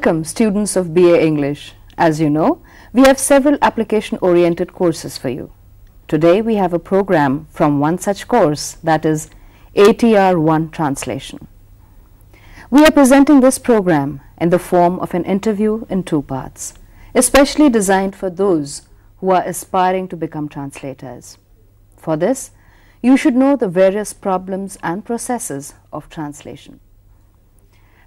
Welcome students of BA English. As you know, we have several application-oriented courses for you. Today we have a program from one such course, that is ATR1 Translation. We are presenting this program in the form of an interview in two parts, especially designed for those who are aspiring to become translators. For this, you should know the various problems and processes of translation.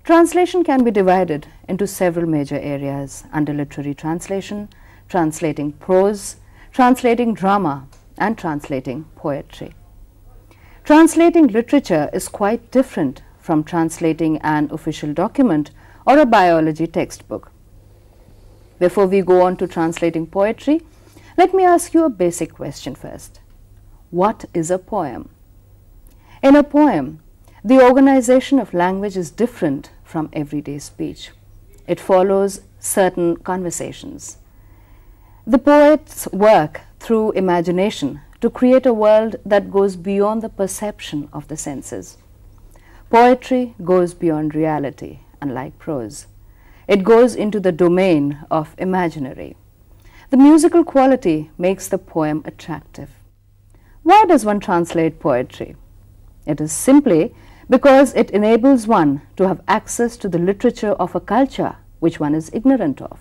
Translation can be divided into several major areas under literary translation, translating prose, translating drama, and translating poetry. Translating literature is quite different from translating an official document or a biology textbook. Before we go on to translating poetry, let me ask you a basic question first. What is a poem? In a poem, the organization of language is different from everyday speech. It follows certain conversations. The poets work through imagination to create a world that goes beyond the perception of the senses. Poetry goes beyond reality, unlike prose. It goes into the domain of imaginary. The musical quality makes the poem attractive. Why does one translate poetry? It is simply because it enables one to have access to the literature of a culture which one is ignorant of.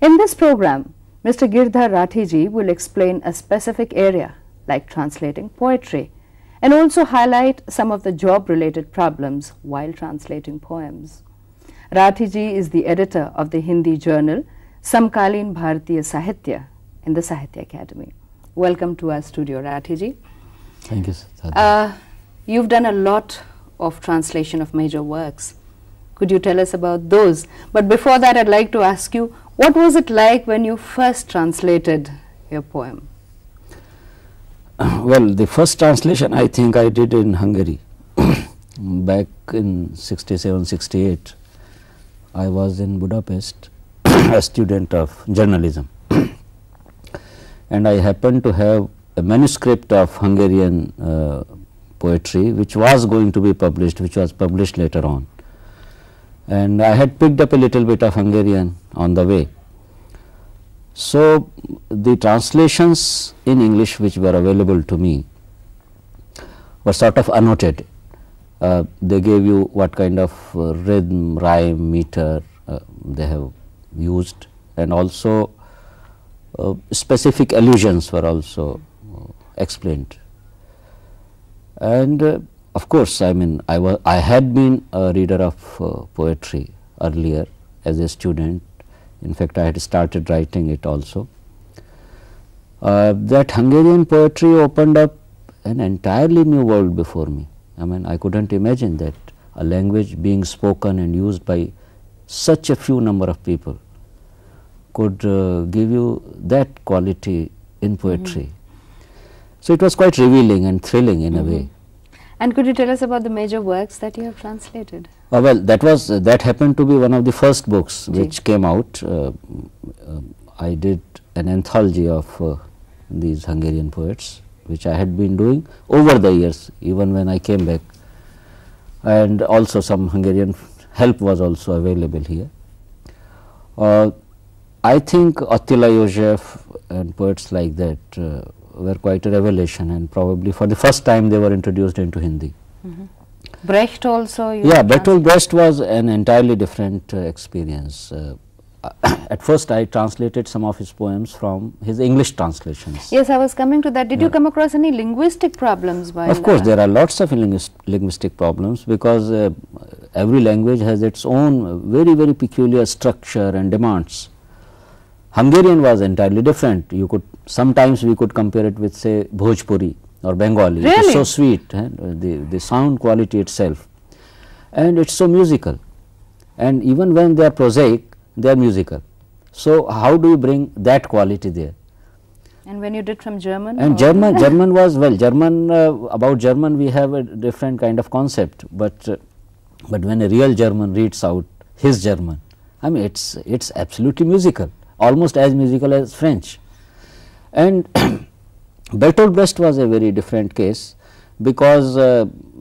In this program, Mr. Girdhar Rathiji will explain a specific area like translating poetry and also highlight some of the job-related problems while translating poems. Rathiji is the editor of the Hindi journal Samkalin Bharatiya Sahitya in the Sahitya Academy. Welcome to our studio, Rathiji. Thank you, sir. You've done a lot of translation of major works. Could you tell us about those? But before that, I'd like to ask you, what was it like when you first translated your poem? Well, the first translation I think I did in Hungary back in 67, 68. I was in Budapest, a student of journalism, and I happened to have a manuscript of Hungarian poetry which was going to be published, which was published later on. And I had picked up a little bit of Hungarian on the way. So, the translations in English which were available to me were sort of annotated. They gave you what kind of rhythm, rhyme, meter they have used, and also specific allusions were also explained. And of course, I mean, I had been a reader of poetry earlier as a student. In fact, I had started writing it also. That Hungarian poetry opened up an entirely new world before me. I mean, I couldn't imagine that a language being spoken and used by such a few number of people could give you that quality in poetry. So, it was quite revealing and thrilling in a way. And could you tell us about the major works that you have translated? Well, that happened to be one of the first books which came out. I did an anthology of these Hungarian poets, which I had been doing over the years, even when I came back, and also some Hungarian help was also available here. I think Attila József and poets like that were quite a revelation, and probably for the first time they were introduced into Hindi. Brecht also? Yeah, Bertolt Brecht was an entirely different experience. At first I translated some of his poems from his English translations. Yes, I was coming to that. Did you come across any linguistic problems while? Of course, there are lots of linguistic problems, because every language has its own very, very peculiar structure and demands. Hungarian was entirely different. You could sometimes we could compare it with, say, Bhojpuri or Bengali. Really? It is so sweet, the sound quality itself, and it's so musical. And even when they are prosaic, they are musical. So, how do you bring that quality there? And when you did from German? And German was, well, about German we have a different kind of concept, but when a real German reads out his German, I mean, it's absolutely musical, almost as musical as French. And Bertolt Brecht was a very different case, because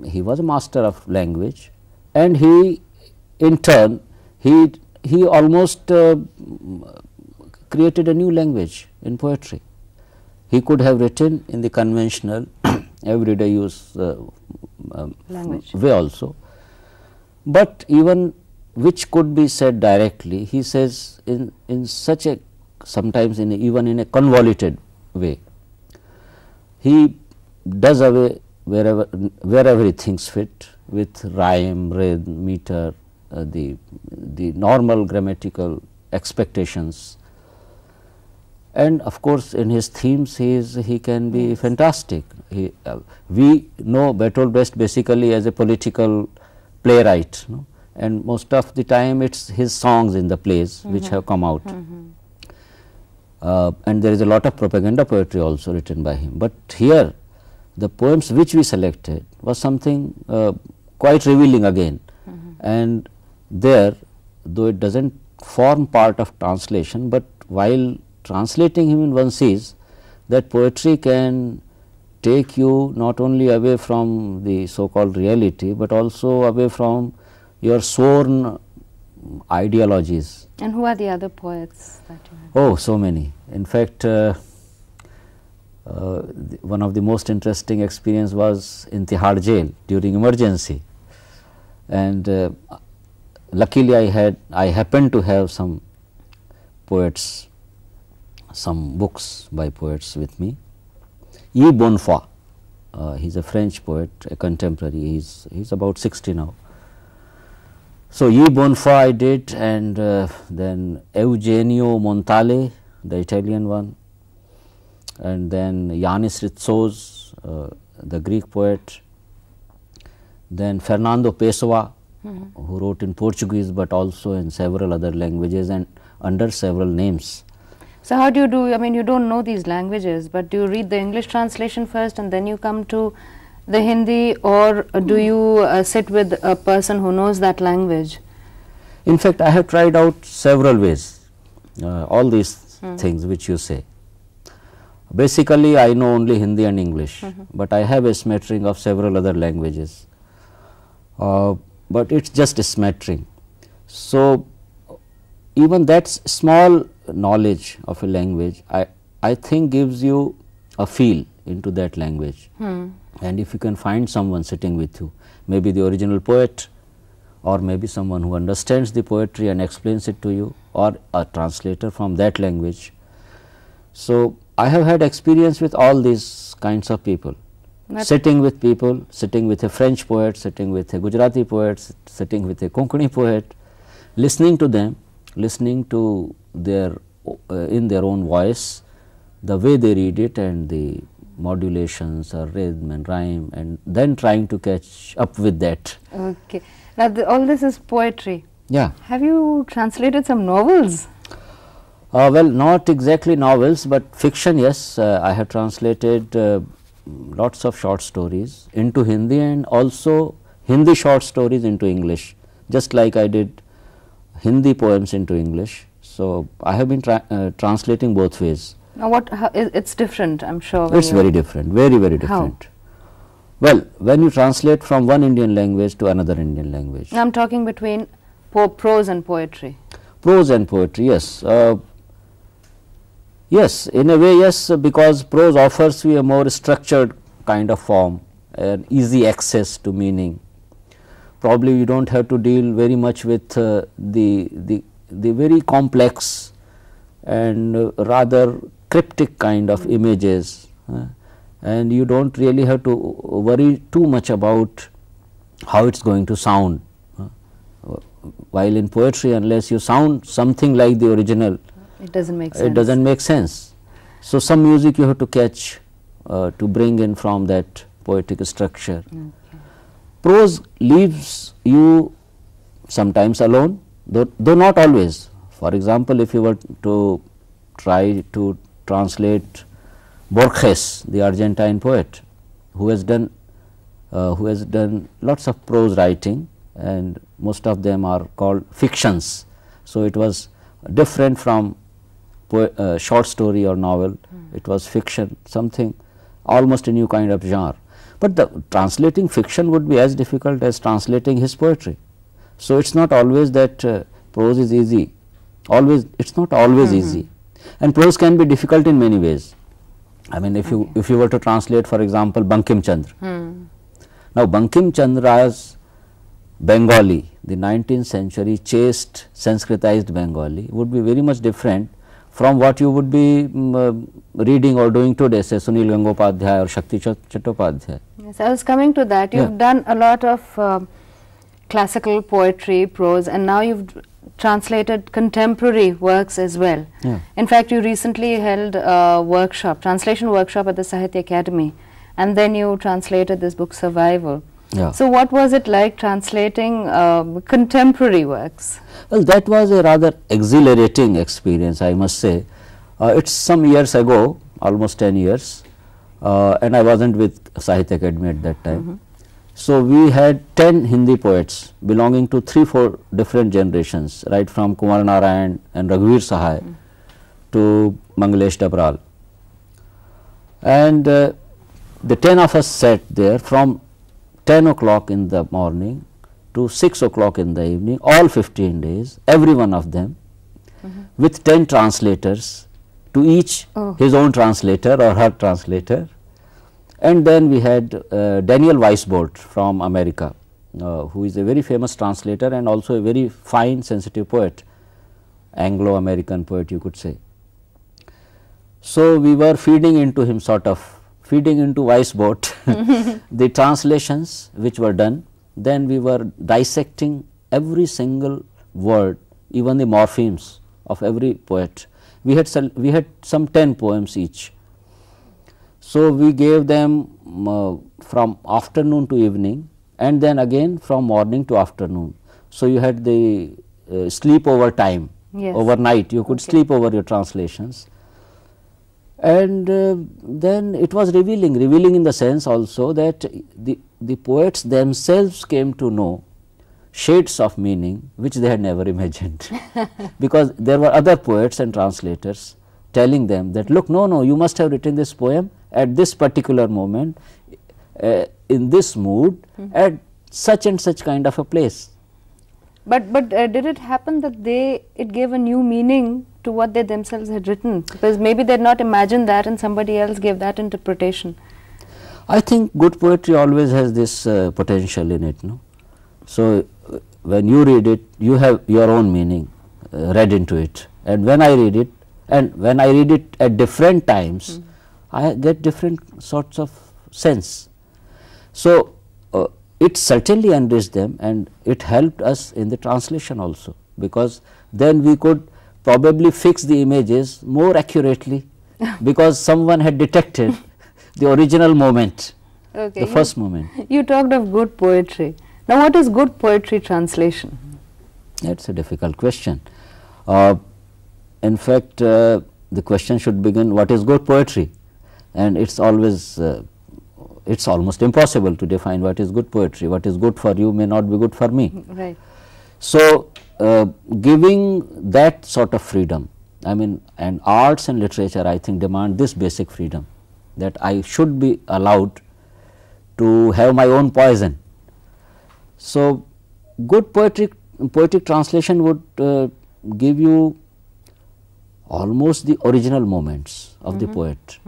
he was a master of language, and he in turn he almost created a new language in poetry. He could have written in the conventional everyday use Language. way also, but even which could be said directly, he says in such a, sometimes in even in a convoluted way. He does away wherever he thinks fit with rhyme, rhythm, meter, the normal grammatical expectations, and of course, in his themes he can be fantastic. We know Bertolt Brecht basically as a political playwright, no? And most of the time it is his songs in the plays which have come out. And there is a lot of propaganda poetry also written by him, but here the poems which we selected was something quite revealing again. And there, though it does not form part of translation, but while translating him, one sees that poetry can take you not only away from the so called reality, but also away from your sworn ideologies. And who are the other poets that you have? Oh, so many. In fact, one of the most interesting experience was in Tihar jail during emergency, and luckily I happened to have some poets, some books by poets with me. Yi Bonfoy, he is a French poet, a contemporary, he is about 60 now. So, Yi Bonfoy I did, and then Eugenio Montale, the Italian one, and then Yanis Ritsos, the Greek poet, then Fernando Pessoa, who wrote in Portuguese, but also in several other languages and under several names. So, how do you do, I mean you do not know these languages, but do you read the English translation first and then you come to the Hindi, or do you sit with a person who knows that language? In fact, I have tried out several ways, all these things which you say. Basically, I know only Hindi and English, but I have a smattering of several other languages, but it is just a smattering. So, even that small knowledge of a language, I think gives you a feel into that language. And if you can find someone sitting with you, maybe the original poet, or maybe someone who understands the poetry and explains it to you, or a translator from that language. So, I have had experience with all these kinds of people, sitting with people, sitting with a French poet, sitting with a Gujarati poet, sitting with a Konkani poet, listening to them, listening to their in their own voice, the way they read it and the modulations or rhythm and rhyme, and then trying to catch up with that. Okay. Now, all this is poetry. Yeah. Have you translated some novels? Well, not exactly novels, but fiction, yes. I have translated lots of short stories into Hindi, and also Hindi short stories into English, just like I did Hindi poems into English. So, I have been translating both ways. Now, it's different, I'm sure. It's very different, very different. How? Well, when you translate from one Indian language to another Indian language. I'm talking between prose and poetry. Prose and poetry, yes. Yes, in a way, yes, because prose offers you a more structured kind of form, an easy access to meaning. Probably you do not have to deal very much with the very complex and rather cryptic kind of images, and you do not really have to worry too much about how it is going to sound. While in poetry, unless you sound something like the original, it does not make sense. It does not make sense. So, some music you have to catch to bring in from that poetic structure. Okay. Prose leaves you sometimes alone, though not always. For example, if you were to try to translate Borges, the Argentine poet, who has done lots of prose writing, and most of them are called fictions. So, it was different from short story or novel, it was fiction, something almost a new kind of genre. But the translating fiction would be as difficult as translating his poetry. So, it is not always that prose is easy. Always, it's not always easy, and prose can be difficult in many ways. I mean, if you were to translate, for example, Bankim Chandra. Now, Bankim Chandra's Bengali, the 19th century chaste Sanskritized Bengali, would be very much different from what you would be reading or doing today, say Sunil Gangopadhyay or Shakti Chattopadhyay. Yes, I was coming to that. You've done a lot of classical poetry, prose, and now you've translated contemporary works as well. In fact, you recently held a workshop, translation workshop at the Sahitya Academy, and then you translated this book Survival. So what was it like translating contemporary works? Well, that was a rather exhilarating experience, I must say. It's some years ago, almost 10 years, and I wasn't with Sahitya Academy at that time. So we had 10 Hindi poets belonging to 3-4 different generations, right from Kumar Narayan and Raghuveer Sahai to Mangalesh Dabral. And the 10 of us sat there from 10 o'clock in the morning to 6 o'clock in the evening, all 15 days, every one of them, with 10 translators, to each his own translator or her translator. And then we had Daniel Weisbord from America, who is a very famous translator and also a very fine, sensitive poet, Anglo-American poet, you could say. So we were feeding into him, sort of feeding into Weisbord the translations which were done. Then we were dissecting every single word, even the morphemes of every poet. We had some 10 poems each. So we gave them from afternoon to evening, and then again from morning to afternoon. So you had the sleepover time, overnight you could sleep over your translations. And then it was revealing in the sense also that the poets themselves came to know shades of meaning which they had never imagined, because there were other poets and translators telling them that, look, no, you must have written this poem at this particular moment, in this mood, at such and such kind of a place. But did it happen that it gave a new meaning to what they themselves had written? Because maybe they had not imagined that and somebody else gave that interpretation. I think good poetry always has this potential in it, no? So when you read it, you have your own meaning read into it, and when I read it, at different times, I get different sorts of sense. So it certainly enriched them, and it helped us in the translation also, because then we could probably fix the images more accurately because someone had detected the original moment, the first moment. You talked of good poetry. Now, what is good poetry translation? That's a difficult question. In fact, the question should begin, what is good poetry? And it's always, it's almost impossible to define what is good poetry. What is good for you may not be good for me. Right. So, giving that sort of freedom, I mean, and arts and literature, I think, demand this basic freedom, that I should be allowed to have my own poison. So, good poetic translation would give you almost the original moments of the poet.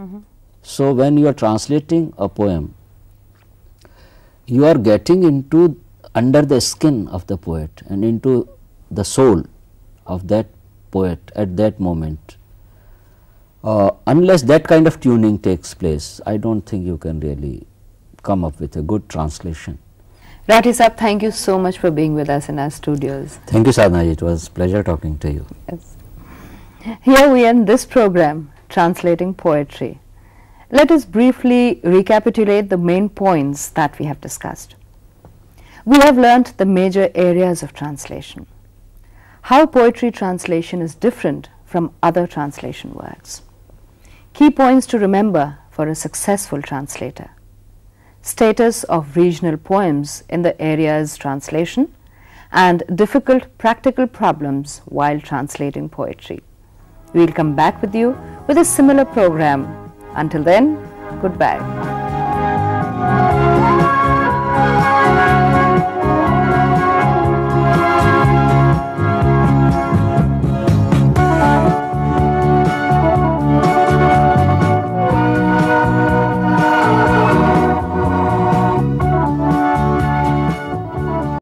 So, when you are translating a poem, you are getting into under the skin of the poet and into the soul of that poet at that moment. Unless that kind of tuning takes place, I don't think you can really come up with a good translation. Rathi Saab, thank you so much for being with us in our studios. Thank you, Sadhana ji. It was a pleasure talking to you. Yes. Here we end this program, Translating Poetry. Let us briefly recapitulate the main points that we have discussed. We have learnt the major areas of translation, how poetry translation is different from other translation works, key points to remember for a successful translator, status of regional poems in the area's translation, and difficult practical problems while translating poetry. We will come back with you with a similar program. Until then, goodbye.